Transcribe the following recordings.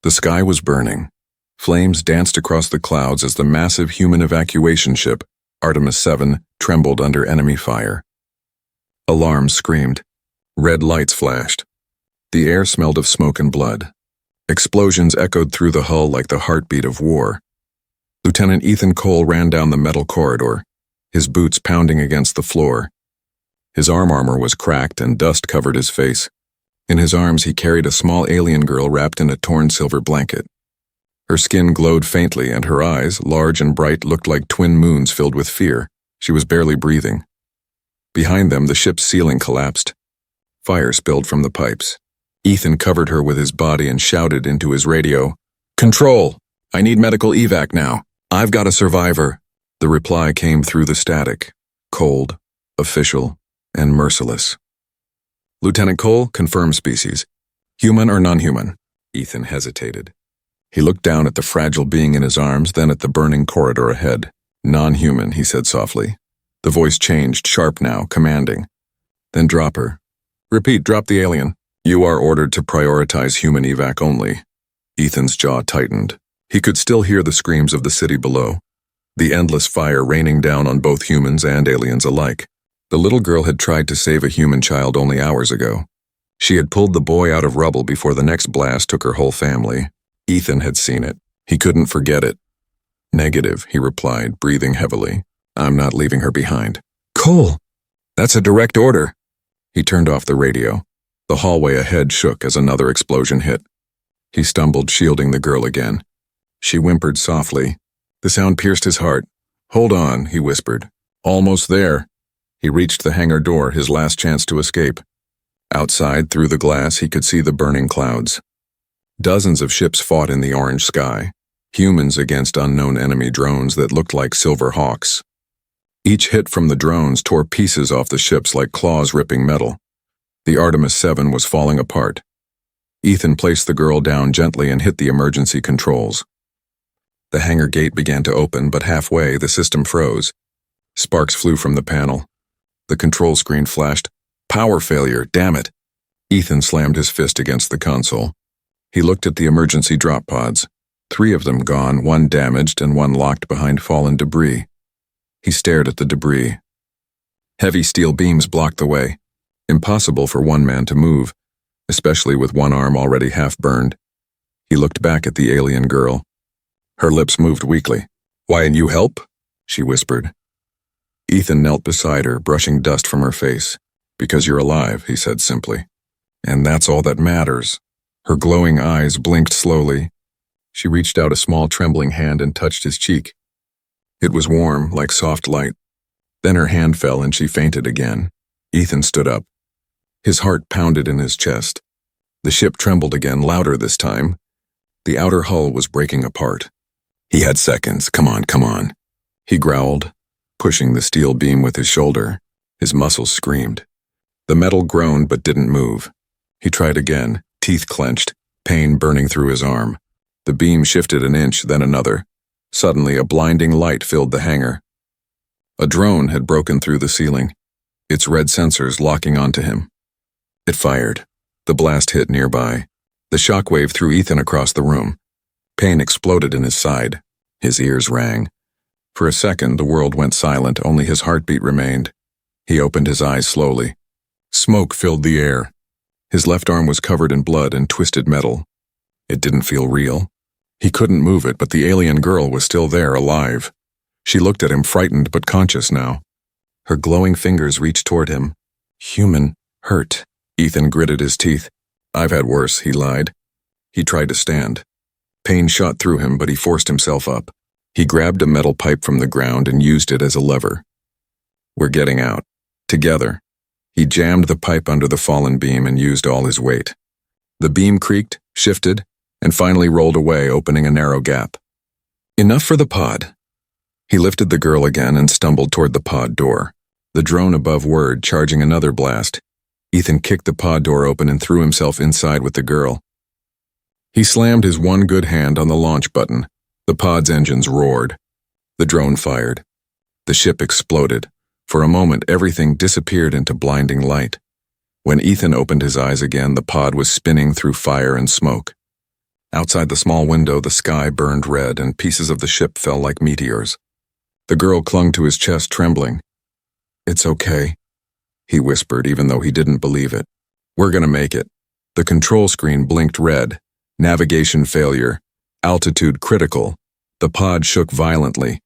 The sky was burning. Flames danced across the clouds as the massive human evacuation ship, Artemis 7, trembled under enemy fire. Alarms screamed. Red lights flashed. The air smelled of smoke and blood. Explosions echoed through the hull like the heartbeat of war. Lieutenant Ethan Cole ran down the metal corridor, his boots pounding against the floor. His armor was cracked and dust covered his face. In his arms he carried a small alien girl wrapped in a torn silver blanket. Her skin glowed faintly and her eyes, large and bright, looked like twin moons filled with fear. She was barely breathing. Behind them, the ship's ceiling collapsed. Fire spilled from the pipes. Ethan covered her with his body and shouted into his radio, "Control! I need medical evac now. I've got a survivor." The reply came through the static, cold, official, and merciless. "Lieutenant Cole, confirm species. Human or non-human?" Ethan hesitated. He looked down at the fragile being in his arms, then at the burning corridor ahead. "Non-human," he said softly. The voice changed, sharp now, commanding. "Then drop her. Repeat, drop the alien. You are ordered to prioritize human evac only." Ethan's jaw tightened. He could still hear the screams of the city below, the endless fire raining down on both humans and aliens alike. The little girl had tried to save a human child only hours ago. She had pulled the boy out of rubble before the next blast took her whole family. Ethan had seen it. He couldn't forget it. "Negative," he replied, breathing heavily. "I'm not leaving her behind." "Cole! That's a direct order." He turned off the radio. The hallway ahead shook as another explosion hit. He stumbled, shielding the girl again. She whimpered softly. The sound pierced his heart. "Hold on," he whispered. "Almost there." He reached the hangar door, his last chance to escape. Outside, through the glass, he could see the burning clouds. Dozens of ships fought in the orange sky, humans against unknown enemy drones that looked like silver hawks. Each hit from the drones tore pieces off the ships like claws ripping metal. The Artemis 7 was falling apart. Ethan placed the girl down gently and hit the emergency controls. The hangar gate began to open, but halfway the system froze. Sparks flew from the panel. The control screen flashed. "Power failure, damn it." Ethan slammed his fist against the console. He looked at the emergency drop pods. 3 of them gone, 1 damaged, and 1 locked behind fallen debris. He stared at the debris. Heavy steel beams blocked the way. Impossible for one man to move, especially with one arm already half burned. He looked back at the alien girl. Her lips moved weakly. "Why, and you help?" she whispered. Ethan knelt beside her, brushing dust from her face. "Because you're alive," he said simply. "And that's all that matters." Her glowing eyes blinked slowly. She reached out a small trembling hand and touched his cheek. It was warm, like soft light. Then her hand fell and she fainted again. Ethan stood up. His heart pounded in his chest. The ship trembled again, louder this time. The outer hull was breaking apart. He had seconds. Come on. He growled, pushing the steel beam with his shoulder. His muscles screamed. The metal groaned but didn't move. He tried again, teeth clenched, pain burning through his arm. The beam shifted an inch, then another. Suddenly, a blinding light filled the hangar. A drone had broken through the ceiling, its red sensors locking onto him. It fired. The blast hit nearby. The shockwave threw Ethan across the room. Pain exploded in his side. His ears rang. For a second, the world went silent, only his heartbeat remained. He opened his eyes slowly. Smoke filled the air. His left arm was covered in blood and twisted metal. It didn't feel real. He couldn't move it, but the alien girl was still there, alive. She looked at him, frightened but conscious now. Her glowing fingers reached toward him. Human, hurt. Ethan gritted his teeth. "I've had worse," he lied. He tried to stand. Pain shot through him, but he forced himself up. He grabbed a metal pipe from the ground and used it as a lever. "We're getting out. Together." He jammed the pipe under the fallen beam and used all his weight. The beam creaked, shifted, and finally rolled away, opening a narrow gap. Enough for the pod. He lifted the girl again and stumbled toward the pod door. The drone above whirred, charging another blast. Ethan kicked the pod door open and threw himself inside with the girl. He slammed his one good hand on the launch button. The pod's engines roared. The drone fired. The ship exploded. For a moment, everything disappeared into blinding light. When Ethan opened his eyes again, the pod was spinning through fire and smoke. Outside the small window, the sky burned red and pieces of the ship fell like meteors. The girl clung to his chest, trembling. "It's okay," he whispered, even though he didn't believe it. "We're gonna make it." The control screen blinked red. Navigation failure. Altitude critical. The pod shook violently.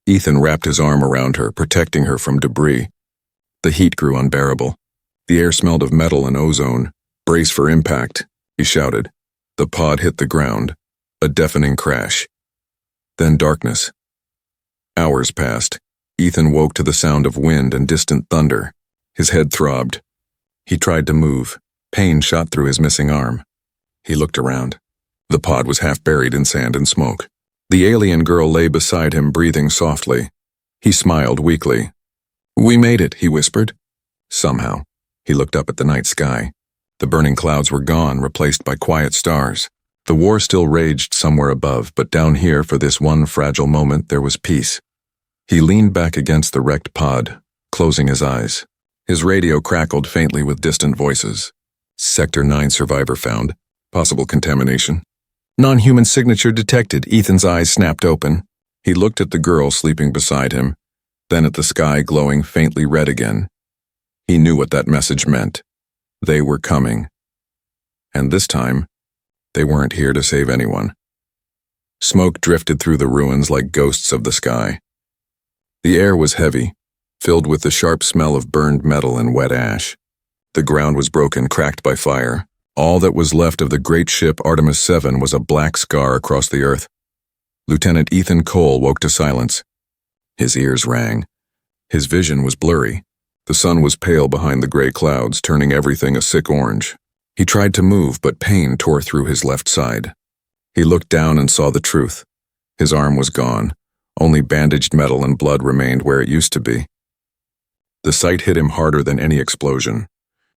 Ethan wrapped his arm around her, protecting her from debris. The heat grew unbearable. The air smelled of metal and ozone. "Brace for impact," he shouted. The pod hit the ground. A deafening crash. Then darkness. Hours passed. Ethan woke to the sound of wind and distant thunder. His head throbbed. He tried to move. Pain shot through his missing arm. He looked around. The pod was half buried in sand and smoke. The alien girl lay beside him, breathing softly. He smiled weakly. "We made it," he whispered. Somehow. He looked up at the night sky. The burning clouds were gone, replaced by quiet stars. The war still raged somewhere above, but down here, for this one fragile moment, there was peace. He leaned back against the wrecked pod, closing his eyes. His radio crackled faintly with distant voices. Sector 9 survivor found. Possible contamination. Non-human signature detected. Ethan's eyes snapped open. He looked at the girl sleeping beside him, then at the sky glowing faintly red again. He knew what that message meant. They were coming. And this time, they weren't here to save anyone. Smoke drifted through the ruins like ghosts of the sky. The air was heavy, filled with the sharp smell of burned metal and wet ash. The ground was broken, cracked by fire. All that was left of the great ship Artemis 7 was a black scar across the earth. Lieutenant Ethan Cole woke to silence. His ears rang. His vision was blurry. The sun was pale behind the gray clouds, turning everything a sick orange. He tried to move, but pain tore through his left side. He looked down and saw the truth. His arm was gone. Only bandaged metal and blood remained where it used to be. The sight hit him harder than any explosion.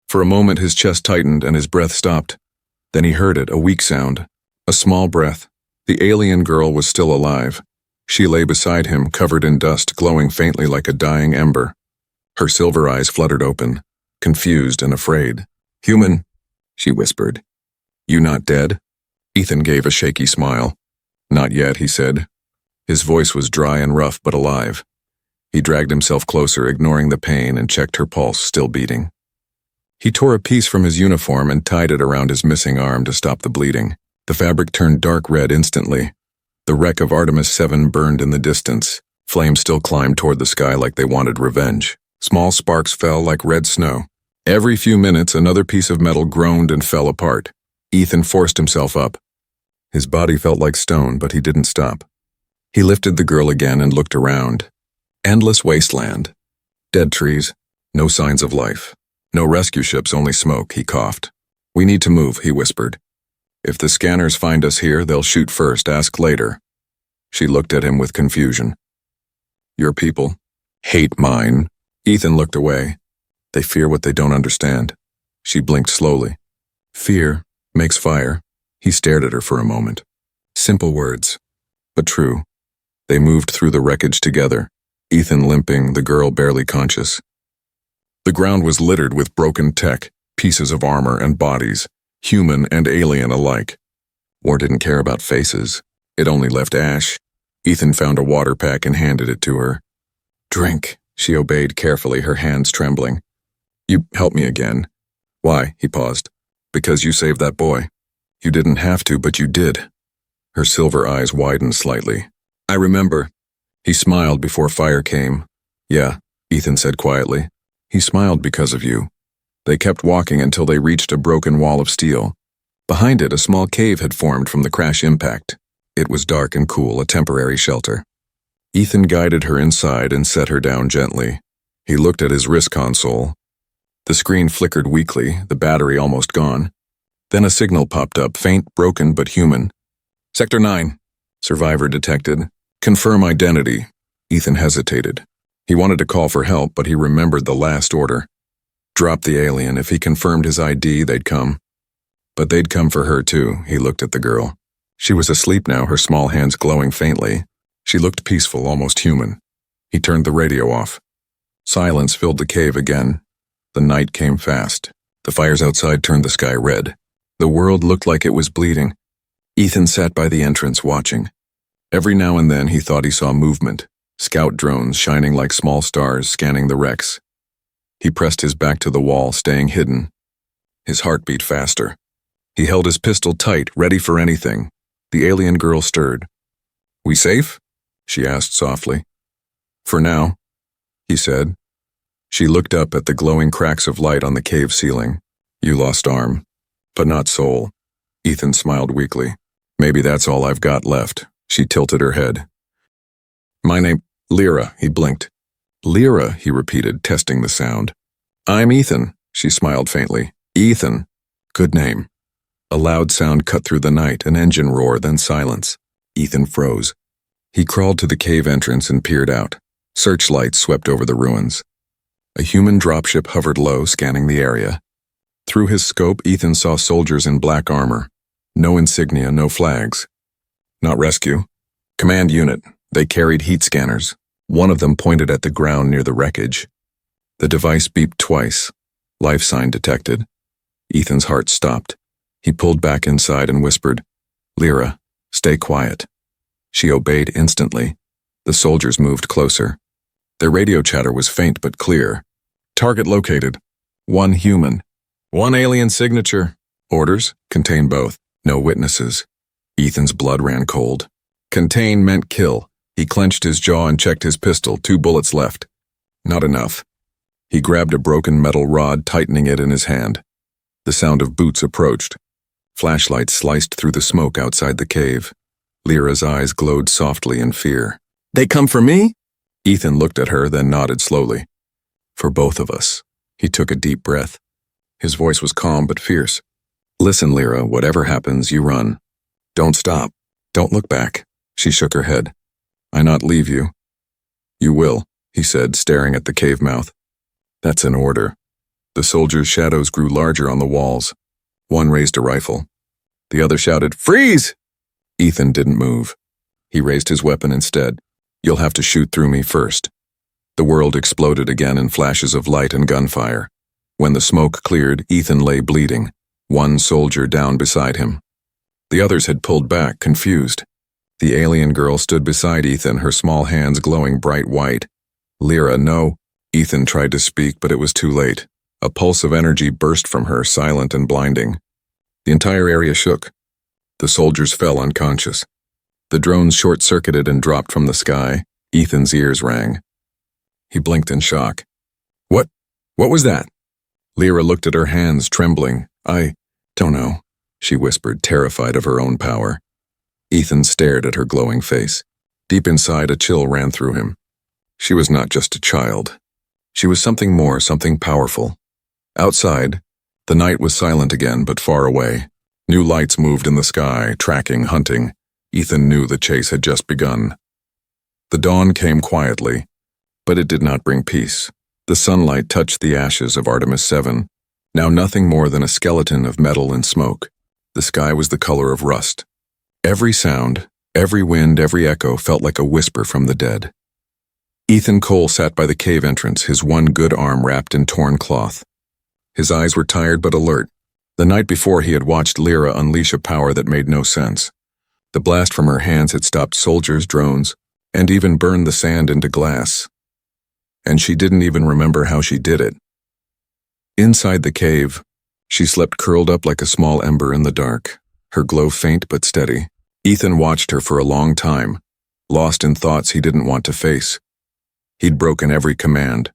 For a moment his chest tightened and his breath stopped. Then he heard it, a weak sound. A small breath. The alien girl was still alive. She lay beside him, covered in dust, glowing faintly like a dying ember. Her silver eyes fluttered open, confused and afraid. "Human," she whispered. "You not dead?" Ethan gave a shaky smile. "Not yet," he said. His voice was dry and rough, but alive. He dragged himself closer, ignoring the pain, and checked her pulse, still beating. He tore a piece from his uniform and tied it around his missing arm to stop the bleeding. The fabric turned dark red instantly. The wreck of Artemis 7 burned in the distance. Flames still climbed toward the sky like they wanted revenge. Small sparks fell like red snow. Every few minutes, another piece of metal groaned and fell apart. Ethan forced himself up. His body felt like stone, but he didn't stop. He lifted the girl again and looked around. Endless wasteland. Dead trees. No signs of life. No rescue ships, only smoke, he coughed. "We need to move," he whispered. "If the scanners find us here, they'll shoot first, ask later." She looked at him with confusion. "Your people hate mine." Ethan looked away. "They fear what they don't understand." She blinked slowly. "Fear makes fire." He stared at her for a moment. Simple words, but true. They moved through the wreckage together, Ethan limping, the girl barely conscious. The ground was littered with broken tech, pieces of armor and bodies, human and alien alike. War didn't care about faces. It only left ash. Ethan found a water pack and handed it to her. "Drink," she obeyed carefully, her hands trembling. "You helped me again." "Why?" He paused. "Because you saved that boy. You didn't have to, but you did." Her silver eyes widened slightly. "I remember." He smiled before fire came. "Yeah," Ethan said quietly. "He smiled because of you." They kept walking until they reached a broken wall of steel. Behind it, a small cave had formed from the crash impact. It was dark and cool, a temporary shelter. Ethan guided her inside and set her down gently. He looked at his wrist console. The screen flickered weakly, the battery almost gone. Then a signal popped up, faint, broken, but human. "Sector 9, survivor detected. Confirm identity." Ethan hesitated. He wanted to call for help, but he remembered the last order. Drop the alien. If he confirmed his ID, they'd come. But they'd come for her too. He looked at the girl. She was asleep now, her small hands glowing faintly. She looked peaceful, almost human. He turned the radio off. Silence filled the cave again. The night came fast. The fires outside turned the sky red. The world looked like it was bleeding. Ethan sat by the entrance watching. Every now and then he thought he saw movement, scout drones shining like small stars scanning the wrecks. He pressed his back to the wall, staying hidden. His heart beat faster. He held his pistol tight, ready for anything. The alien girl stirred. "We safe?" she asked softly. "For now," he said. She looked up at the glowing cracks of light on the cave ceiling. "You lost arm, but not soul." Ethan smiled weakly. "Maybe that's all I've got left." She tilted her head. "My name, Lyra," he blinked. "Lyra," he repeated, testing the sound. "I'm Ethan," she smiled faintly. "Ethan. Good name." A loud sound cut through the night, an engine roar, then silence. Ethan froze. He crawled to the cave entrance and peered out. Searchlights swept over the ruins. A human dropship hovered low, scanning the area. Through his scope, Ethan saw soldiers in black armor. No insignia, no flags. Not rescue. Command unit. They carried heat scanners. One of them pointed at the ground near the wreckage. The device beeped twice. Life sign detected. Ethan's heart stopped. He pulled back inside and whispered, "Lyra, stay quiet." She obeyed instantly. The soldiers moved closer. Their radio chatter was faint but clear. "Target located. 1 human. 1 alien signature. Orders, contain both. No witnesses." Ethan's blood ran cold. Contain meant kill. He clenched his jaw and checked his pistol, 2 bullets left. Not enough. He grabbed a broken metal rod, tightening it in his hand. The sound of boots approached. Flashlights sliced through the smoke outside the cave. Lyra's eyes glowed softly in fear. "They come for me?" Ethan looked at her, then nodded slowly. "For both of us." He took a deep breath. His voice was calm but fierce. "Listen, Lyra, whatever happens, you run. Don't stop. Don't look back." She shook her head. "I not leave you." "You will," he said, staring at the cave mouth. "That's an order." The soldiers' shadows grew larger on the walls. One raised a rifle. The other shouted, "Freeze!" Ethan didn't move. He raised his weapon instead. "You'll have to shoot through me first." The world exploded again in flashes of light and gunfire. When the smoke cleared, Ethan lay bleeding, 1 soldier down beside him. The others had pulled back, confused. The alien girl stood beside Ethan, her small hands glowing bright white. "Lyra, no." Ethan tried to speak, but it was too late. A pulse of energy burst from her, silent and blinding. The entire area shook. The soldiers fell unconscious. The drones short-circuited and dropped from the sky. Ethan's ears rang. He blinked in shock. What was that?" Lyra looked at her hands, trembling. "I don't know," she whispered, terrified of her own power. Ethan stared at her glowing face. Deep inside, a chill ran through him. She was not just a child. She was something more, something powerful. Outside, the night was silent again, but far away. New lights moved in the sky, tracking, hunting. Ethan knew the chase had just begun. The dawn came quietly, but it did not bring peace. The sunlight touched the ashes of Artemis 7, now nothing more than a skeleton of metal and smoke. The sky was the color of rust. Every sound, every wind, every echo felt like a whisper from the dead. Ethan Cole sat by the cave entrance, his one good arm wrapped in torn cloth. His eyes were tired but alert. The night before, he had watched Lyra unleash a power that made no sense. The blast from her hands had stopped soldiers, drones, and even burned the sand into glass. And she didn't even remember how she did it. Inside the cave, she slept curled up like a small ember in the dark, her glow faint but steady. Ethan watched her for a long time, lost in thoughts he didn't want to face. He'd broken every command.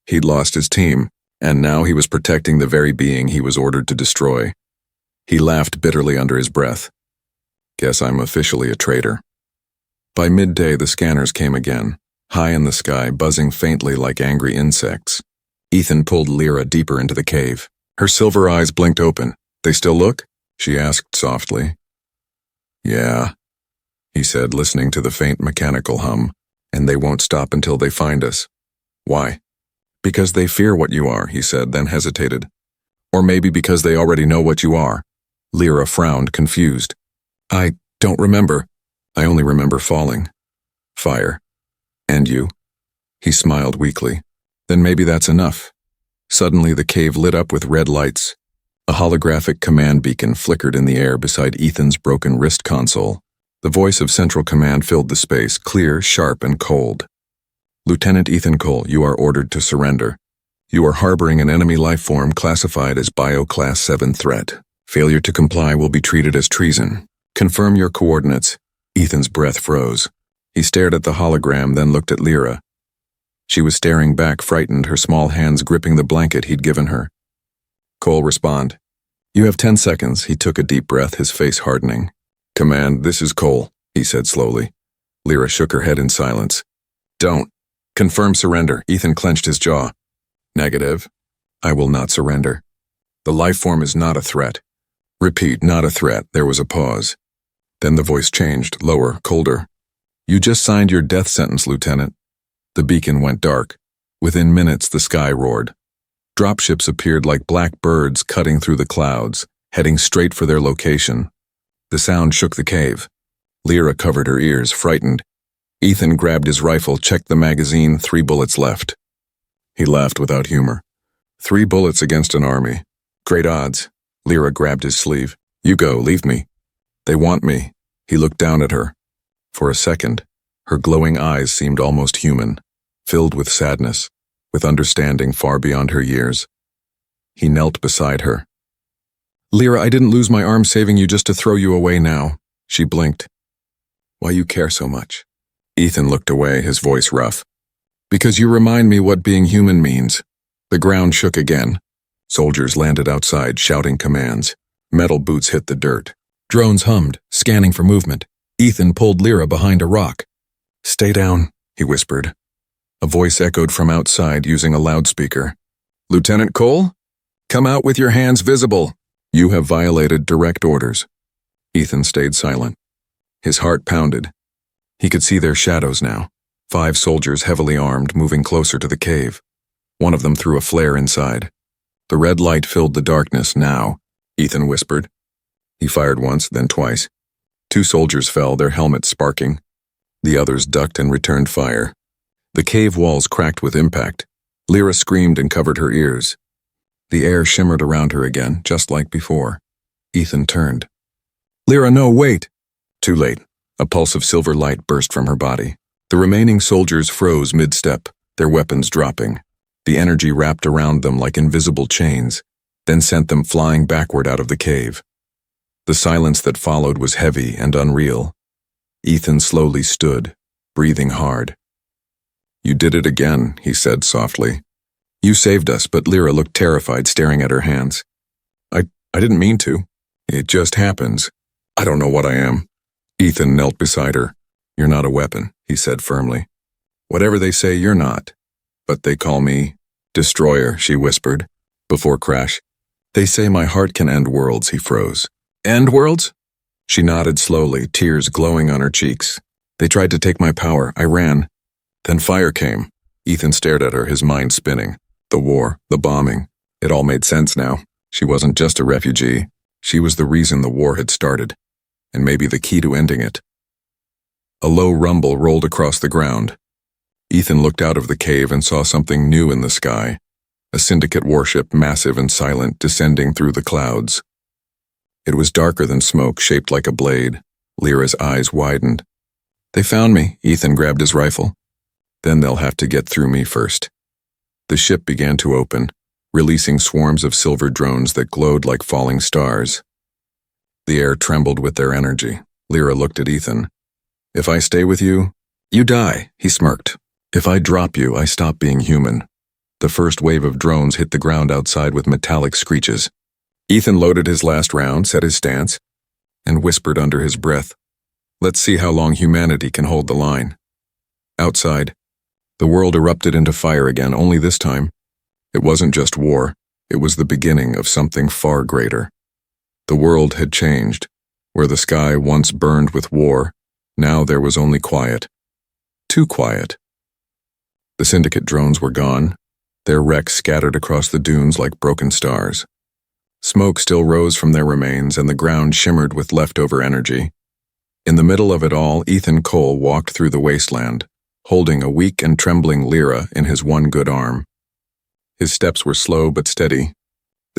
He'd lost his team, and now he was protecting the very being he was ordered to destroy. He laughed bitterly under his breath. "Guess I'm officially a traitor." By midday, the scanners came again, high in the sky, buzzing faintly like angry insects. Ethan pulled Lyra deeper into the cave. Her silver eyes blinked open. "They still look?" she asked softly. "Yeah," he said, listening to the faint mechanical hum. "And they won't stop until they find us." "Why?" "Because they fear what you are," he said, then hesitated. "Or maybe because they already know what you are." Lyra frowned, confused. "I don't remember. I only remember falling. Fire. And you." He smiled weakly. "Then maybe that's enough." Suddenly the cave lit up with red lights. A holographic command beacon flickered in the air beside Ethan's broken wrist console. The voice of Central Command filled the space, clear, sharp, and cold. Lieutenant Ethan Cole, you are ordered to surrender. You are harboring an enemy life form classified as Bio Class 7 threat. Failure to comply will be treated as treason. Confirm your coordinates. Ethan's breath froze. He stared at the hologram, then looked at Lyra. She was staring back, frightened, her small hands gripping the blanket he'd given her. Cole, respond. You have 10 seconds. He took a deep breath, his face hardening. Command, this is Cole, he said slowly. Lyra shook her head in silence. Don't. Confirm surrender. Ethan clenched his jaw. Negative. I will not surrender. The life form is not a threat. Repeat, not a threat. There was a pause. Then the voice changed, lower, colder. You just signed your death sentence, Lieutenant. The beacon went dark. Within minutes, the sky roared. Dropships appeared like black birds cutting through the clouds, heading straight for their location. The sound shook the cave. Lyra covered her ears, frightened. Ethan grabbed his rifle, checked the magazine, 3 bullets left. He laughed without humor. 3 bullets against an army. Great odds. Lyra grabbed his sleeve. You go, leave me. They want me. He looked down at her. For a second, her glowing eyes seemed almost human, filled with sadness, with understanding far beyond her years. He knelt beside her. Lyra, I didn't lose my arm saving you just to throw you away now. She blinked. Why you care so much? Ethan looked away, his voice rough. Because you remind me what being human means. The ground shook again. Soldiers landed outside, shouting commands. Metal boots hit the dirt. Drones hummed, scanning for movement. Ethan pulled Lyra behind a rock. Stay down, he whispered. A voice echoed from outside using a loudspeaker. Lieutenant Cole? Come out with your hands visible. You have violated direct orders. Ethan stayed silent. His heart pounded. He could see their shadows now. 5 soldiers heavily armed, moving closer to the cave. One of them threw a flare inside. The red light filled the darkness now, Ethan whispered. He fired once, then twice. 2 soldiers fell, their helmets sparking. The others ducked and returned fire. The cave walls cracked with impact. Lyra screamed and covered her ears. The air shimmered around her again, just like before. Ethan turned. Lyra, no, wait! Too late. A pulse of silver light burst from her body. The remaining soldiers froze mid-step, their weapons dropping. The energy wrapped around them like invisible chains, then sent them flying backward out of the cave. The silence that followed was heavy and unreal. Ethan slowly stood, breathing hard. You did it again, he said softly. You saved us, but Lyra looked terrified, staring at her hands. I didn't mean to. It just happens. I don't know what I am. Ethan knelt beside her. You're not a weapon, he said firmly. Whatever they say, you're not. But they call me Destroyer, she whispered. Before crash. They say my heart can end worlds, he froze. End worlds? She nodded slowly, tears glowing on her cheeks. They tried to take my power. I ran. Then fire came. Ethan stared at her, his mind spinning. The war, the bombing. It all made sense now. She wasn't just a refugee. She was the reason the war had started. And maybe the key to ending it. A low rumble rolled across the ground. Ethan looked out of the cave and saw something new in the sky. A syndicate warship, massive and silent, descending through the clouds. It was darker than smoke, shaped like a blade. Lyra's eyes widened. They found me. Ethan grabbed his rifle. Then they'll have to get through me first. The ship began to open, releasing swarms of silver drones that glowed like falling stars. The air trembled with their energy. Lyra looked at Ethan. If I stay with you, you die, he smirked. If I drop you, I stop being human. The first wave of drones hit the ground outside with metallic screeches. Ethan loaded his last round, set his stance, and whispered under his breath, let's see how long humanity can hold the line. Outside, the world erupted into fire again, only this time, it wasn't just war, it was the beginning of something far greater. The world had changed. Where the sky once burned with war, now there was only quiet. Too quiet. The syndicate drones were gone, their wrecks scattered across the dunes like broken stars. Smoke still rose from their remains and the ground shimmered with leftover energy. In the middle of it all, Ethan Cole walked through the wasteland, holding a weak and trembling Lyra in his one good arm. His steps were slow but steady.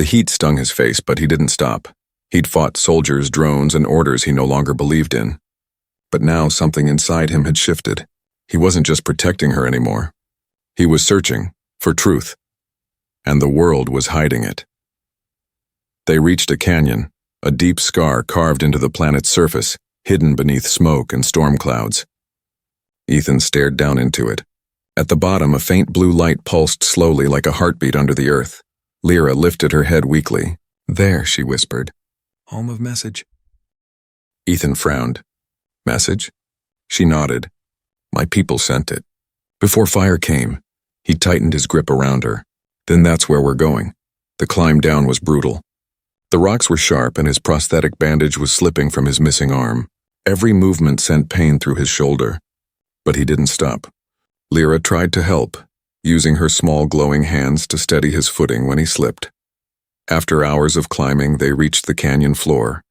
The heat stung his face, but he didn't stop. He'd fought soldiers, drones, and orders he no longer believed in. But now something inside him had shifted. He wasn't just protecting her anymore. He was searching for truth. And the world was hiding it. They reached a canyon, a deep scar carved into the planet's surface, hidden beneath smoke and storm clouds. Ethan stared down into it. At the bottom, a faint blue light pulsed slowly like a heartbeat under the earth. Lyra lifted her head weakly. "There," she whispered. "Home of message." Ethan frowned. "Message?" She nodded. "My people sent it." Before fire came, he tightened his grip around her. "Then that's where we're going." The climb down was brutal. The rocks were sharp and his prosthetic bandage was slipping from his missing arm. Every movement sent pain through his shoulder. But he didn't stop. Lyra tried to help, using her small glowing hands to steady his footing when he slipped. After hours of climbing, they reached the canyon floor.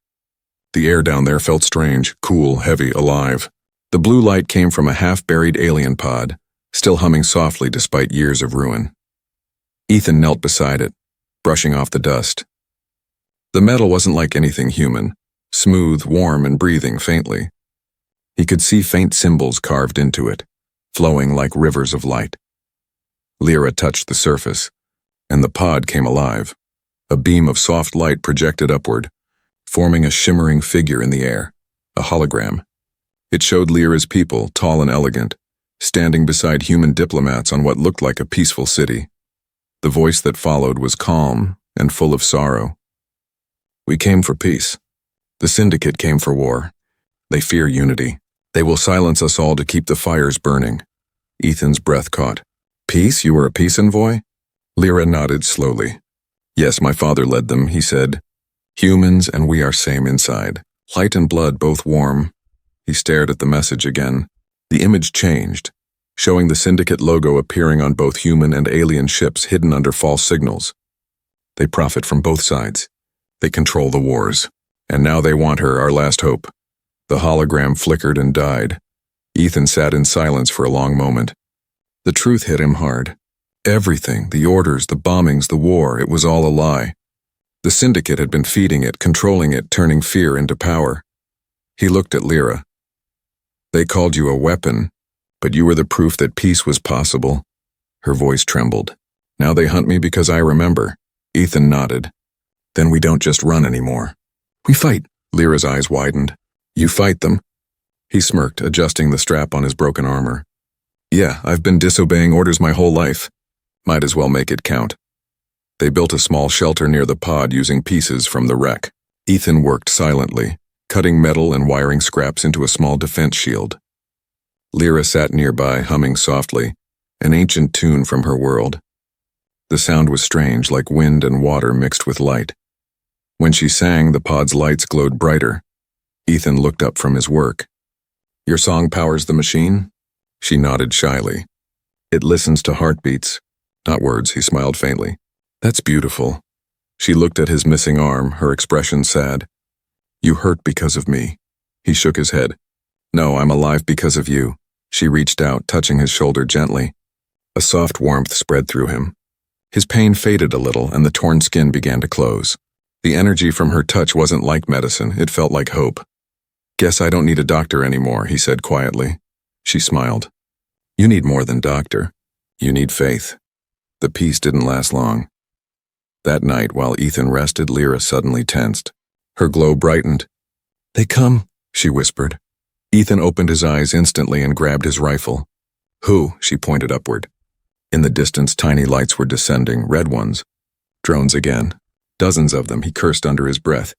The air down there felt strange, cool, heavy, alive. The blue light came from a half-buried alien pod, still humming softly despite years of ruin. Ethan knelt beside it, brushing off the dust. The metal wasn't like anything human, smooth, warm, and breathing faintly. He could see faint symbols carved into it, flowing like rivers of light. Lyra touched the surface, and the pod came alive. A beam of soft light projected upward, forming a shimmering figure in the air, a hologram. It showed Lyra's people, tall and elegant, standing beside human diplomats on what looked like a peaceful city. The voice that followed was calm and full of sorrow. "We came for peace. The Syndicate came for war. They fear unity. They will silence us all to keep the fires burning." Ethan's breath caught. "Peace? You were a peace envoy?" Lyra nodded slowly. "Yes, my father led them," he said. "Humans and we are same inside. Light and blood both warm." He stared at the message again. The image changed, showing the Syndicate logo appearing on both human and alien ships hidden under false signals. They profit from both sides. They control the wars. And now they want her, our last hope. The hologram flickered and died. Ethan sat in silence for a long moment. The truth hit him hard. Everything, the orders, the bombings, the war, it was all a lie. The Syndicate had been feeding it, controlling it, turning fear into power. He looked at Lyra. "They called you a weapon, but you were the proof that peace was possible." Her voice trembled. "Now they hunt me because I remember." Ethan nodded. "Then we don't just run anymore. We fight." Lyra's eyes widened. "You fight them?" He smirked, adjusting the strap on his broken armor. "Yeah, I've been disobeying orders my whole life. Might as well make it count." They built a small shelter near the pod using pieces from the wreck. Ethan worked silently, cutting metal and wiring scraps into a small defense shield. Lyra sat nearby, humming softly, an ancient tune from her world. The sound was strange, like wind and water mixed with light. When she sang, the pod's lights glowed brighter. Ethan looked up from his work. "Your song powers the machine?" She nodded shyly. "It listens to heartbeats, not words," he smiled faintly. "That's beautiful." She looked at his missing arm, her expression sad. "You hurt because of me." He shook his head. "No, I'm alive because of you." She reached out, touching his shoulder gently. A soft warmth spread through him. His pain faded a little, and the torn skin began to close. The energy from her touch wasn't like medicine, it felt like hope. "Guess I don't need a doctor anymore," he said quietly. She smiled. "You need more than doctor. You need faith." The peace didn't last long. That night, while Ethan rested, Lyra suddenly tensed. Her glow brightened. "They come," she whispered. Ethan opened his eyes instantly and grabbed his rifle. "Who?" She pointed upward. In the distance, tiny lights were descending, red ones. Drones again. Dozens of them, he cursed under his breath.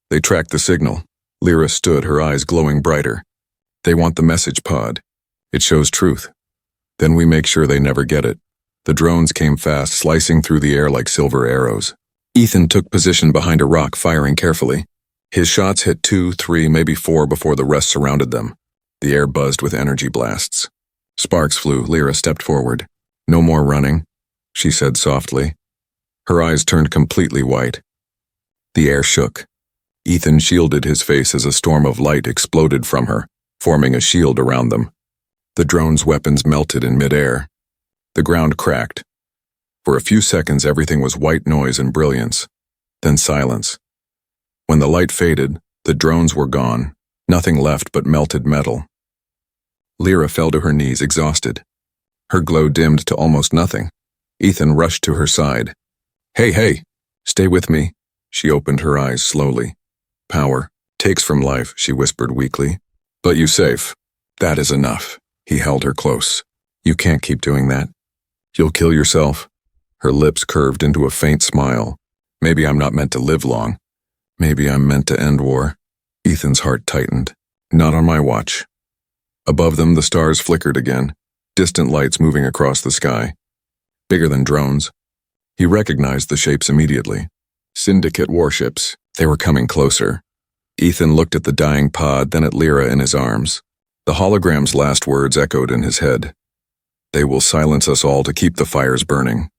They tracked the signal. Lyra stood, her eyes glowing brighter. "They want the message pod. It shows truth. Then we make sure they never get it." The drones came fast, slicing through the air like silver arrows. Ethan took position behind a rock, firing carefully. His shots hit 2, 3, maybe 4 before the rest surrounded them. The air buzzed with energy blasts. Sparks flew. Lyra stepped forward. "No more running," she said softly. Her eyes turned completely white. The air shook. Ethan shielded his face as a storm of light exploded from her, forming a shield around them. The drone's weapons melted in midair. The ground cracked. For a few seconds, everything was white noise and brilliance. Then silence. When the light faded, the drones were gone, nothing left but melted metal. Lyra fell to her knees, exhausted. Her glow dimmed to almost nothing. Ethan rushed to her side. Hey, stay with me. She opened her eyes slowly. Power takes from life, she whispered weakly. But you safe. That is enough. He held her close. You can't keep doing that. You'll kill yourself. Her lips curved into a faint smile. Maybe I'm not meant to live long. Maybe I'm meant to end war. Ethan's heart tightened. Not on my watch. Above them, the stars flickered again, distant lights moving across the sky. Bigger than drones. He recognized the shapes immediately. Syndicate warships. They were coming closer. Ethan looked at the dying pod, then at Lyra in his arms. The hologram's last words echoed in his head. They will silence us all to keep the fires burning.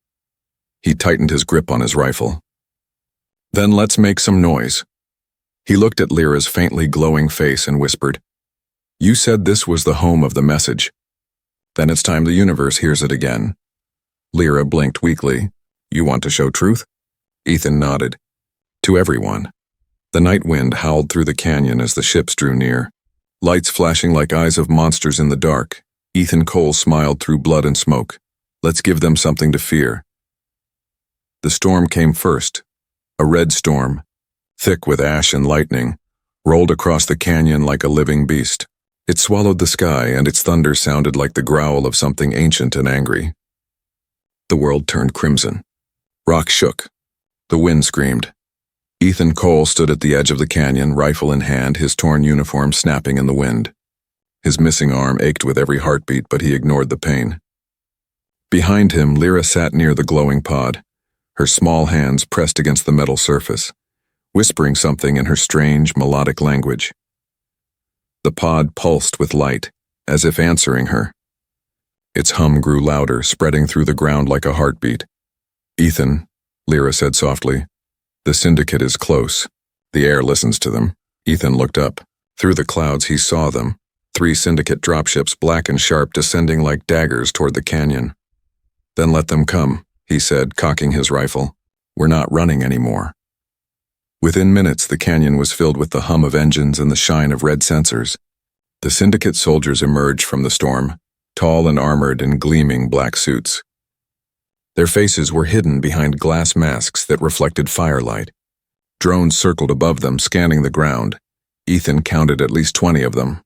He tightened his grip on his rifle. Then let's make some noise. He looked at Lyra's faintly glowing face and whispered, You said this was the home of the message. Then it's time the universe hears it again. Lyra blinked weakly. You want to show truth? Ethan nodded. To everyone. The night wind howled through the canyon as the ships drew near. Lights flashing like eyes of monsters in the dark. Ethan Cole smiled through blood and smoke. Let's give them something to fear. The storm came first. A red storm, thick with ash and lightning, rolled across the canyon like a living beast. It swallowed the sky, and its thunder sounded like the growl of something ancient and angry. The world turned crimson. Rock shook. The wind screamed. Ethan Cole stood at the edge of the canyon, rifle in hand, his torn uniform snapping in the wind. His missing arm ached with every heartbeat, but he ignored the pain. Behind him, Lyra sat near the glowing pod, her small hands pressed against the metal surface, whispering something in her strange, melodic language. The pod pulsed with light, as if answering her. Its hum grew louder, spreading through the ground like a heartbeat. Ethan, Lyra said softly, the syndicate is close. The air listens to them. Ethan looked up. Through the clouds he saw them, 3 syndicate dropships, black and sharp, descending like daggers toward the canyon. Then let them come, he said, cocking his rifle. We're not running anymore. Within minutes, the canyon was filled with the hum of engines and the shine of red sensors. The syndicate soldiers emerged from the storm, tall and armored in gleaming black suits. Their faces were hidden behind glass masks that reflected firelight. Drones circled above them, scanning the ground. Ethan counted at least 20 of them.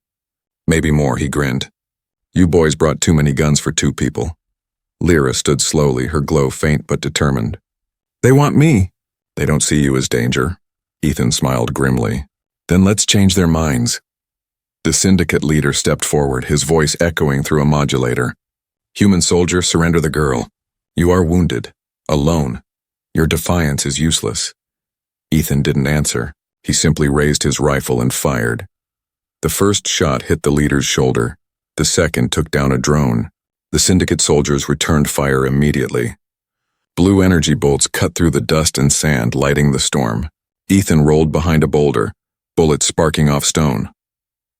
Maybe more, he grinned. You boys brought too many guns for 2 people. Lyra stood slowly, her glow faint but determined. They want me. They don't see you as danger. Ethan smiled grimly. Then let's change their minds. The syndicate leader stepped forward, his voice echoing through a modulator. Human soldier, surrender the girl. You are wounded, alone. Your defiance is useless. Ethan didn't answer. He simply raised his rifle and fired. The first shot hit the leader's shoulder. The second took down a drone. The syndicate soldiers returned fire immediately. Blue energy bolts cut through the dust and sand, lighting the storm. Ethan rolled behind a boulder, bullets sparking off stone.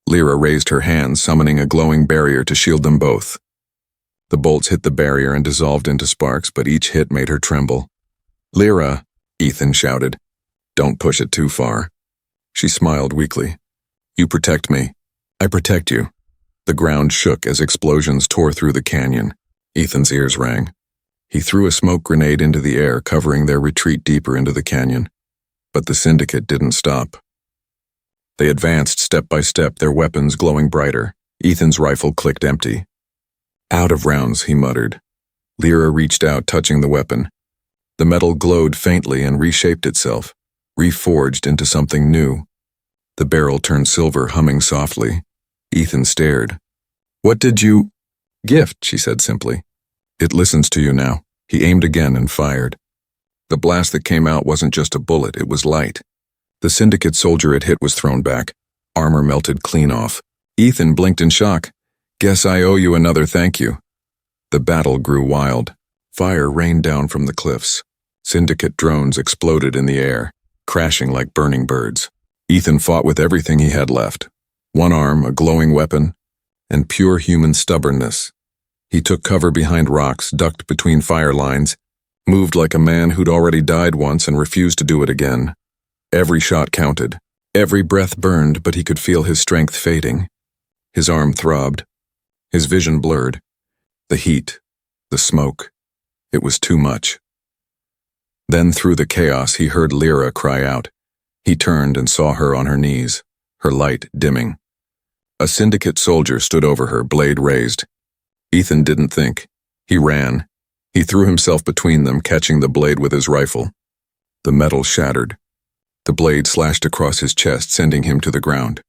Lyra raised her hands, summoning a glowing barrier to shield them both. The bolts hit the barrier and dissolved into sparks, but each hit made her tremble. Lyra, Ethan shouted. Don't push it too far. She smiled weakly. You protect me. I protect you. The ground shook as explosions tore through the canyon. Ethan's ears rang. He threw a smoke grenade into the air, covering their retreat deeper into the canyon. But the syndicate didn't stop. They advanced step by step, their weapons glowing brighter. Ethan's rifle clicked empty. Out of rounds, he muttered. Lyra reached out, touching the weapon. The metal glowed faintly and reshaped itself, reforged into something new. The barrel turned silver, humming softly. Ethan stared. What did you... Gift, she said simply. It listens to you now. He aimed again and fired. The blast that came out wasn't just a bullet, it was light. The syndicate soldier it hit was thrown back. Armor melted clean off. Ethan blinked in shock. Guess I owe you another thank you. The battle grew wild. Fire rained down from the cliffs. Syndicate drones exploded in the air, crashing like burning birds. Ethan fought with everything he had left. One arm, a glowing weapon, and pure human stubbornness. He took cover behind rocks, ducked between fire lines, moved like a man who'd already died once and refused to do it again. Every shot counted. Every breath burned, but he could feel his strength fading. His arm throbbed. His vision blurred. The heat, the smoke. It was too much. Then through the chaos he heard Lyra cry out. He turned and saw her on her knees, her light dimming. A syndicate soldier stood over her, blade raised. Ethan didn't think. He ran. He threw himself between them, catching the blade with his rifle. The metal shattered. The blade slashed across his chest, sending him to the ground.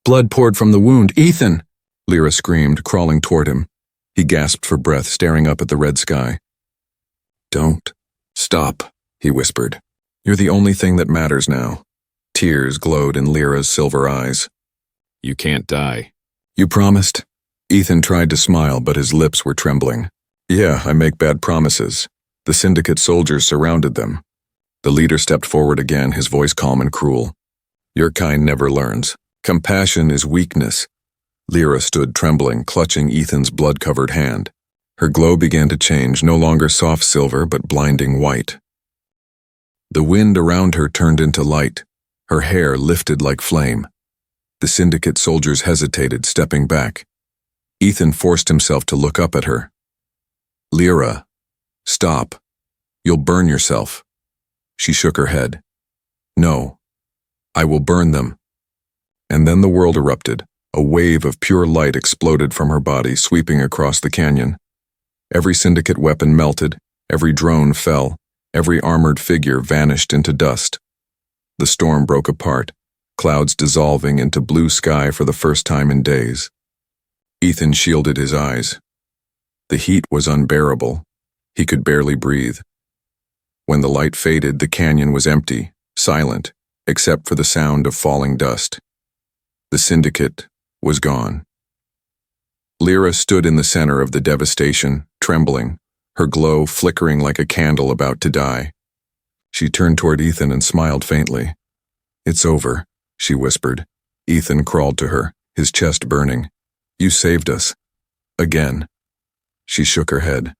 Blood poured from the wound. "Ethan!" Lyra screamed, crawling toward him. He gasped for breath, staring up at the red sky. "Don't stop," he whispered. "You're the only thing that matters now." Tears glowed in Lyra's silver eyes. "You can't die." "You promised?" Ethan tried to smile, but his lips were trembling. "Yeah, I make bad promises." The syndicate soldiers surrounded them. The leader stepped forward again, his voice calm and cruel. "Your kind never learns. Compassion is weakness." Lyra stood trembling, clutching Ethan's blood-covered hand. Her glow began to change, no longer soft silver, but blinding white. The wind around her turned into light. Her hair lifted like flame. The syndicate soldiers hesitated, stepping back. Ethan forced himself to look up at her. "Lyra, stop. You'll burn yourself." She shook her head. "No, I will burn them." And then the world erupted. A wave of pure light exploded from her body, sweeping across the canyon. Every syndicate weapon melted, every drone fell, every armored figure vanished into dust. The storm broke apart, clouds dissolving into blue sky for the first time in days. Ethan shielded his eyes. The heat was unbearable. He could barely breathe. When the light faded, the canyon was empty, silent, except for the sound of falling dust. The syndicate was gone. Lyra stood in the center of the devastation, trembling, her glow flickering like a candle about to die. She turned toward Ethan and smiled faintly. "It's over," she whispered. Ethan crawled to her, his chest burning. "You saved us. Again." She shook her head.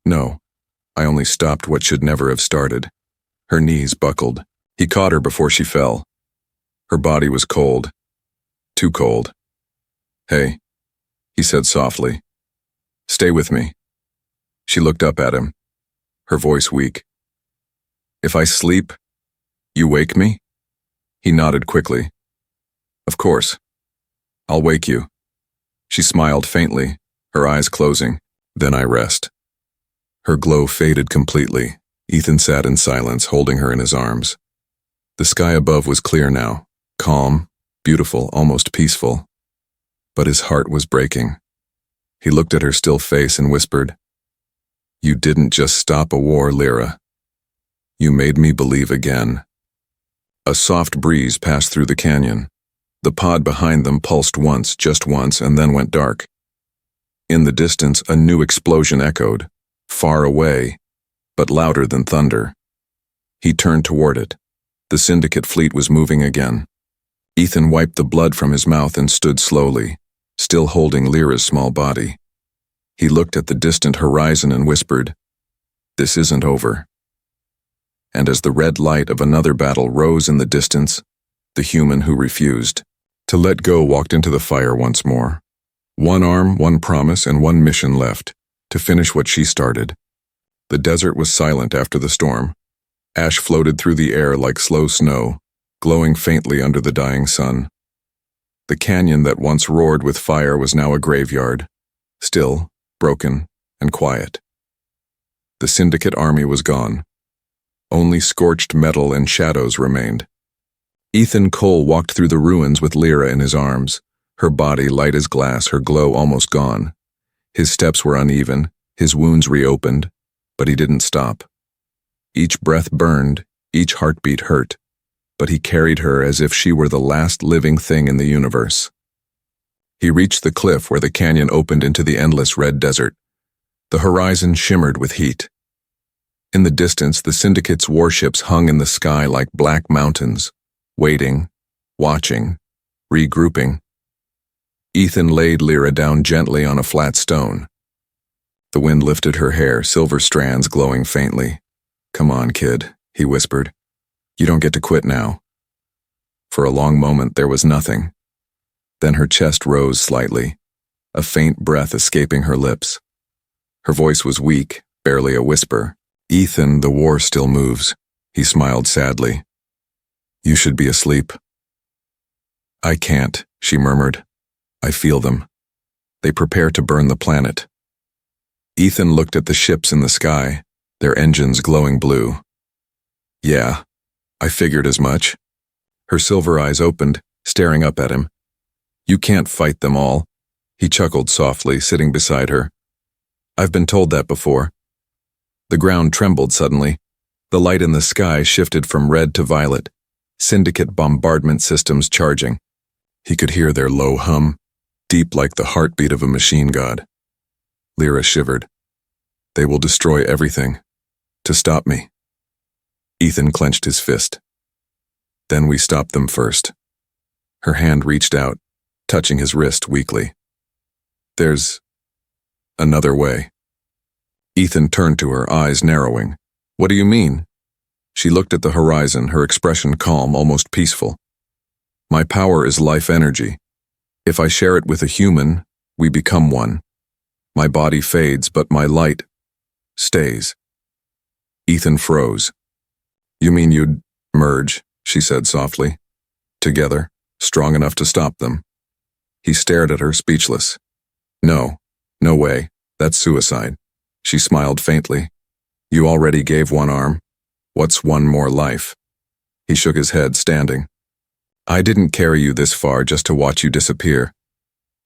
"No, I only stopped what should never have started." Her knees buckled. He caught her before she fell. Her body was cold. Too cold. "Hey," he said softly. "Stay with me." She looked up at him, her voice weak. "If I sleep, you wake me?" He nodded quickly. "Of course. I'll wake you." She smiled faintly, her eyes closing. "Then I rest." Her glow faded completely. Ethan sat in silence, holding her in his arms. The sky above was clear now, calm, beautiful, almost peaceful. But his heart was breaking. He looked at her still face and whispered, "You didn't just stop a war, Lyra. You made me believe again." A soft breeze passed through the canyon. The pod behind them pulsed once, just once, and then went dark. In the distance, a new explosion echoed, far away, but louder than thunder. He turned toward it. The syndicate fleet was moving again. Ethan wiped the blood from his mouth and stood slowly, still holding Lyra's small body. He looked at the distant horizon and whispered, "This isn't over." And as the red light of another battle rose in the distance, the human who refused to let go walked into the fire once more. One arm, one promise, and one mission left, to finish what she started. The desert was silent after the storm. Ash floated through the air like slow snow, glowing faintly under the dying sun. The canyon that once roared with fire was now a graveyard, still, broken, and quiet. The syndicate army was gone. Only scorched metal and shadows remained. Ethan Cole walked through the ruins with Lyra in his arms, her body light as glass, her glow almost gone. His steps were uneven, his wounds reopened, but he didn't stop. Each breath burned, each heartbeat hurt, but he carried her as if she were the last living thing in the universe. He reached the cliff where the canyon opened into the endless red desert. The horizon shimmered with heat. In the distance, the syndicate's warships hung in the sky like black mountains, waiting, watching, regrouping. Ethan laid Lyra down gently on a flat stone. The wind lifted her hair, silver strands glowing faintly. "Come on, kid," he whispered. "You don't get to quit now." For a long moment there was nothing. Then her chest rose slightly, a faint breath escaping her lips. Her voice was weak, barely a whisper. "Ethan, the war still moves." He smiled sadly. "You should be asleep." "I can't," she murmured. "I feel them. They prepare to burn the planet." Ethan looked at the ships in the sky, their engines glowing blue. "Yeah, I figured as much." Her silver eyes opened, staring up at him. "You can't fight them all." He chuckled softly, sitting beside her. "I've been told that before." The ground trembled suddenly. The light in the sky shifted from red to violet, syndicate bombardment systems charging. He could hear their low hum, deep like the heartbeat of a machine god. Lyra shivered. "They will destroy everything. To stop me." Ethan clenched his fist. "Then we stop them first." Her hand reached out, touching his wrist weakly. "There's another way." Ethan turned to her, eyes narrowing. "What do you mean?" She looked at the horizon, her expression calm, almost peaceful. "My power is life energy. If I share it with a human, we become one. My body fades, but my light stays." Ethan froze. "You mean you'd merge," she said softly. "Together, strong enough to stop them." He stared at her, speechless. "No, no way. That's suicide." She smiled faintly. "You already gave one arm. What's one more life?" He shook his head, standing. "I didn't carry you this far just to watch you disappear."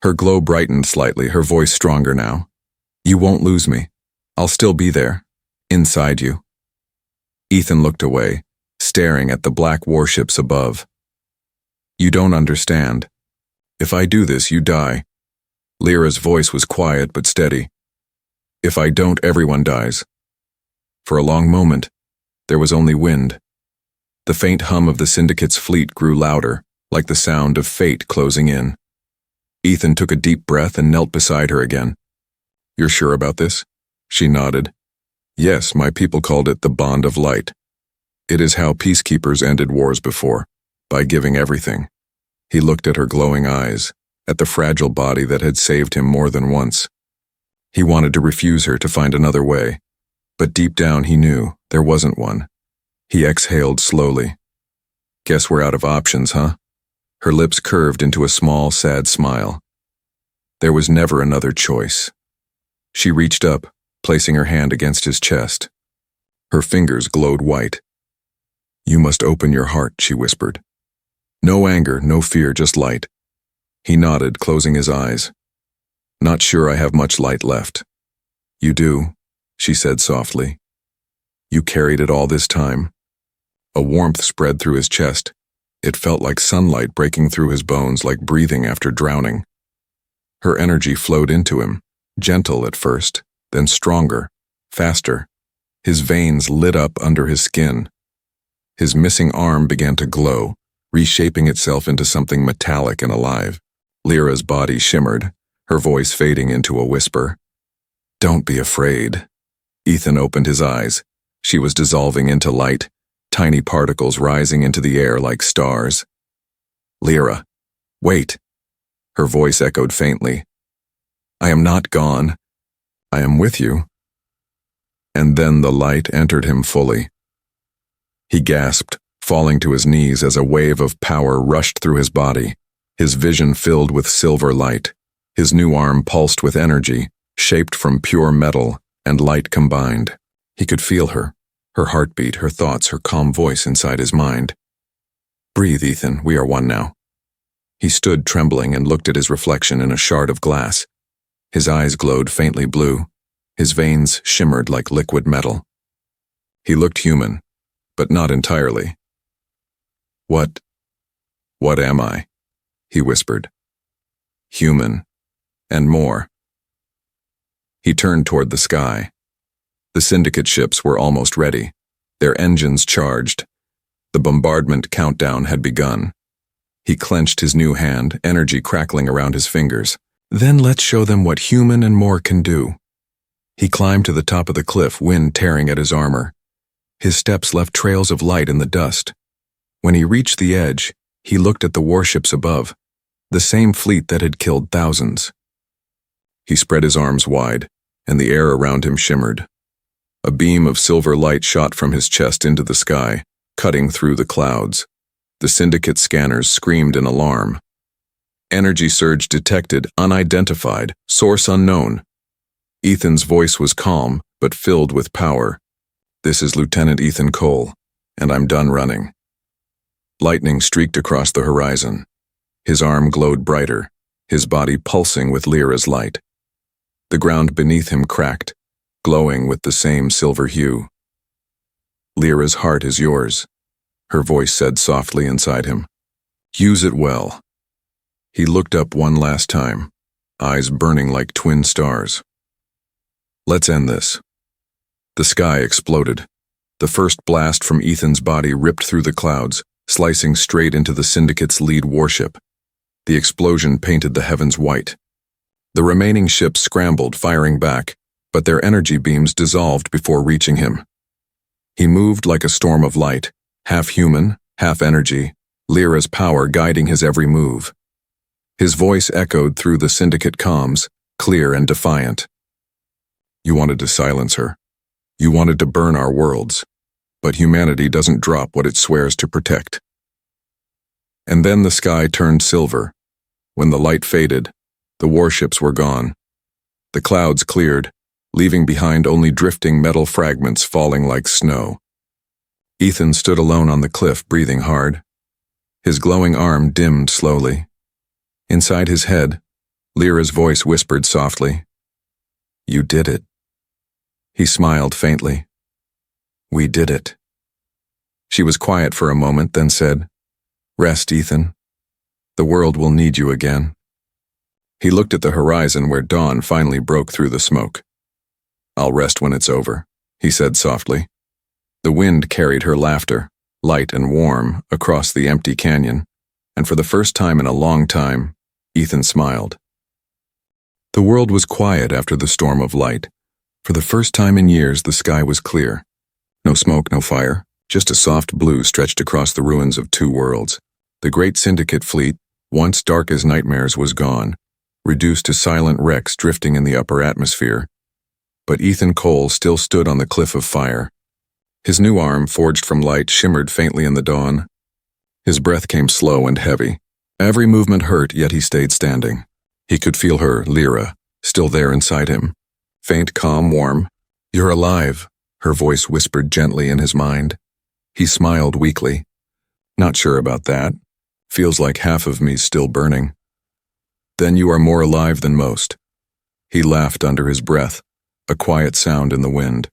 Her glow brightened slightly, her voice stronger now. "You won't lose me. I'll still be there, inside you." Ethan looked away, staring at the black warships above. "You don't understand. If I do this, you die." Lyra's voice was quiet but steady. "If I don't, everyone dies." For a long moment, there was only wind. The faint hum of the Syndicate's fleet grew louder, like the sound of fate closing in. Ethan took a deep breath and knelt beside her again. "You're sure about this?" She nodded. "Yes, my people called it the bond of light. It is how peacekeepers ended wars before, by giving everything." He looked at her glowing eyes, at the fragile body that had saved him more than once. He wanted to refuse her, to find another way, but deep down he knew there wasn't one. He exhaled slowly. "Guess we're out of options, huh?" Her lips curved into a small, sad smile. There was never another choice. She reached up, placing her hand against his chest. Her fingers glowed white. "You must open your heart," she whispered. "No anger, no fear, just light." He nodded, closing his eyes. "Not sure I have much light left." "You do," she said softly. "You carried it all this time." A warmth spread through his chest. It felt like sunlight breaking through his bones, like breathing after drowning. Her energy flowed into him, gentle at first, then stronger, faster. His veins lit up under his skin. His missing arm began to glow, reshaping itself into something metallic and alive. Lyra's body shimmered, her voice fading into a whisper. "Don't be afraid." Ethan opened his eyes. She was dissolving into light, tiny particles rising into the air like stars. "Lyra, wait." Her voice echoed faintly. "I am not gone. I am with you." And then the light entered him fully. He gasped, falling to his knees as a wave of power rushed through his body, his vision filled with silver light. His new arm pulsed with energy, shaped from pure metal and light combined. He could feel her heartbeat, her thoughts, her calm voice inside his mind. "Breathe, Ethan, we are one now." He stood trembling and looked at his reflection in a shard of glass. His eyes glowed faintly blue. His veins shimmered like liquid metal. He looked human, but not entirely. What am I?" he whispered. "Human, and more." He turned toward the sky. The Syndicate ships were almost ready, their engines charged. The bombardment countdown had begun. He clenched his new hand, energy crackling around his fingers. "Then let's show them what human and more can do." He climbed to the top of the cliff, wind tearing at his armor. His steps left trails of light in the dust. When he reached the edge, he looked at the warships above, the same fleet that had killed thousands. He spread his arms wide, and the air around him shimmered. A beam of silver light shot from his chest into the sky, cutting through the clouds. The Syndicate scanners screamed in alarm. Energy surge detected, unidentified, source unknown. Ethan's voice was calm, but filled with power. "This is Lieutenant Ethan Cole, and I'm done running." Lightning streaked across the horizon. His arm glowed brighter, his body pulsing with Lyra's light. The ground beneath him cracked, glowing with the same silver hue. "Lyra's heart is yours," her voice said softly inside him. "Use it well." He looked up one last time, eyes burning like twin stars. "Let's end this." The sky exploded. The first blast from Ethan's body ripped through the clouds, slicing straight into the Syndicate's lead warship. The explosion painted the heavens white. The remaining ships scrambled, firing back, but their energy beams dissolved before reaching him. He moved like a storm of light, half human, half energy, Lyra's power guiding his every move. His voice echoed through the Syndicate comms, clear and defiant. "You wanted to silence her. You wanted to burn our worlds. But humanity doesn't drop what it swears to protect." And then the sky turned silver. When the light faded, the warships were gone. The clouds cleared, leaving behind only drifting metal fragments falling like snow. Ethan stood alone on the cliff, breathing hard. His glowing arm dimmed slowly. Inside his head, Lyra's voice whispered softly, "You did it." He smiled faintly. "We did it." She was quiet for a moment, then said, "Rest, Ethan. The world will need you again." He looked at the horizon where dawn finally broke through the smoke. "I'll rest when it's over," he said softly. The wind carried her laughter, light and warm, across the empty canyon, and for the first time in a long time, Ethan smiled. The world was quiet after the storm of light. For the first time in years, the sky was clear. No smoke, no fire, just a soft blue stretched across the ruins of two worlds. The great Syndicate fleet, once dark as nightmares, was gone, reduced to silent wrecks drifting in the upper atmosphere. But Ethan Cole still stood on the cliff of fire. His new arm, forged from light, shimmered faintly in the dawn. His breath came slow and heavy. Every movement hurt, yet he stayed standing. He could feel her, Lyra, still there inside him. Faint, calm, warm. "You're alive," her voice whispered gently in his mind. He smiled weakly. "Not sure about that. Feels like half of me's still burning." "Then you are more alive than most." He laughed under his breath, a quiet sound in the wind.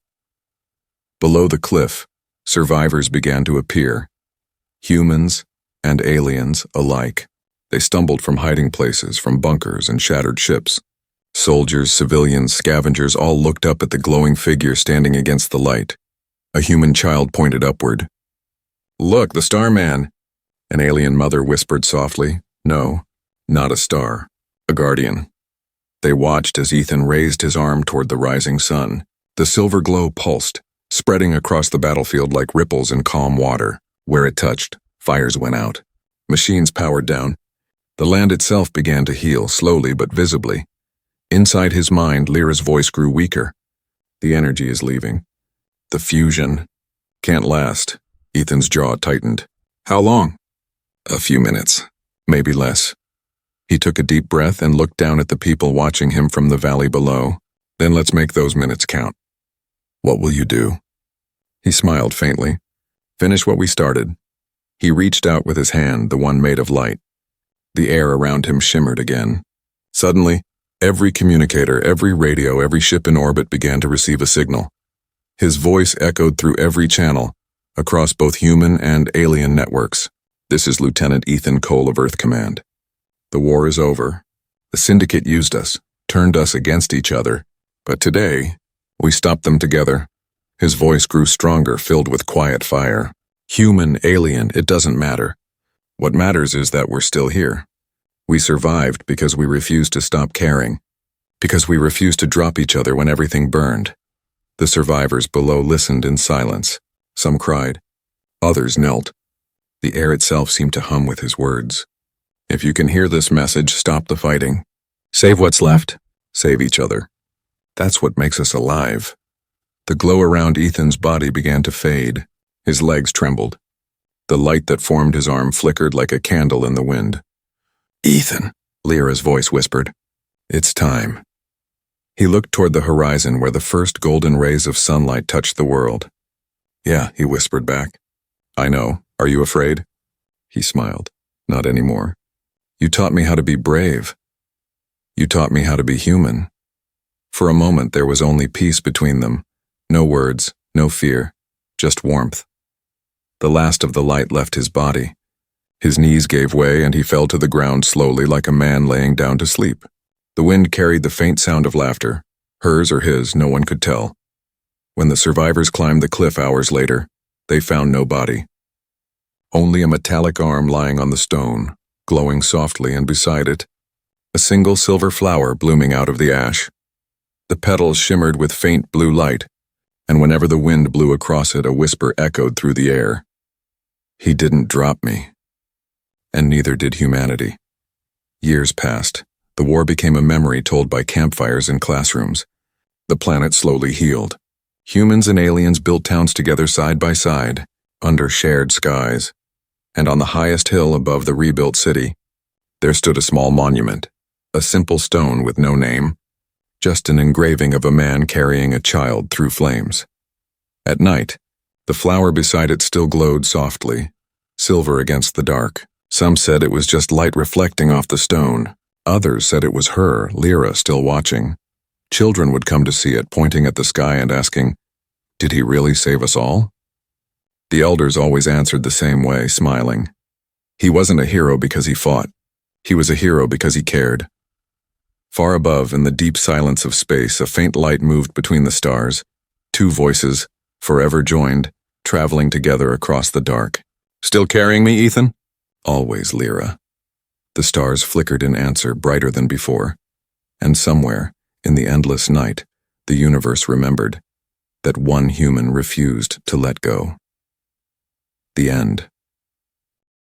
Below the cliff, survivors began to appear. Humans and aliens alike. They stumbled from hiding places, from bunkers and shattered ships. Soldiers, civilians, scavengers all looked up at the glowing figure standing against the light. A human child pointed upward. "Look, the Starman!" An alien mother whispered softly. "No, not a star. A guardian." They watched as Ethan raised his arm toward the rising sun. The silver glow pulsed, spreading across the battlefield like ripples in calm water. Where it touched, fires went out. Machines powered down. The land itself began to heal, slowly but visibly. Inside his mind, Lyra's voice grew weaker. "The energy is leaving. The fusion can't last." Ethan's jaw tightened. "How long?" "A few minutes, maybe less." He took a deep breath and looked down at the people watching him from the valley below. "Then let's make those minutes count." "What will you do?" He smiled faintly. "Finish what we started." He reached out with his hand, the one made of light. The air around him shimmered again. Suddenly, every communicator, every radio, every ship in orbit began to receive a signal. His voice echoed through every channel, across both human and alien networks. "This is Lieutenant Ethan Cole of Earth Command. The war is over. The Syndicate used us, turned us against each other. But today, we stopped them together." His voice grew stronger, filled with quiet fire. "Human, alien, it doesn't matter. What matters is that we're still here. We survived because we refused to stop caring. Because we refused to drop each other when everything burned. The survivors below listened in silence. Some cried. Others knelt. The air itself seemed to hum with his words. If you can hear this message, stop the fighting. Save what's left. Save each other. That's what makes us alive. The glow around Ethan's body began to fade. His legs trembled. The light that formed his arm flickered like a candle in the wind. Ethan, Lyra's voice whispered. It's time. He looked toward the horizon where the first golden rays of sunlight touched the world. Yeah, he whispered back. I know. Are you afraid? He smiled. Not anymore. You taught me how to be brave. You taught me how to be human. For a moment there was only peace between them. No words, no fear, just warmth. The last of the light left his body. His knees gave way and he fell to the ground slowly like a man laying down to sleep. The wind carried the faint sound of laughter. Hers or his, no one could tell. When the survivors climbed the cliff hours later, they found no body. Only a metallic arm lying on the stone, glowing softly, and beside it, a single silver flower blooming out of the ash. The petals shimmered with faint blue light, and whenever the wind blew across it, a whisper echoed through the air. He didn't drop me. And neither did humanity. Years passed. The war became a memory told by campfires in classrooms. The planet slowly healed. Humans and aliens built towns together side by side, under shared skies. And on the highest hill above the rebuilt city, there stood a small monument, a simple stone with no name, just an engraving of a man carrying a child through flames. At night, the flower beside it still glowed softly, silver against the dark. Some said it was just light reflecting off the stone. Others said it was her, Lyra, still watching. Children would come to see it, pointing at the sky and asking, "Did he really save us all?" The elders always answered the same way, smiling. He wasn't a hero because he fought. He was a hero because he cared. Far above, in the deep silence of space, a faint light moved between the stars. Two voices, forever joined, traveling together across the dark. Still carrying me, Ethan? Always, Lyra. The stars flickered in answer, brighter than before. And somewhere, in the endless night, the universe remembered that one human refused to let go. The end.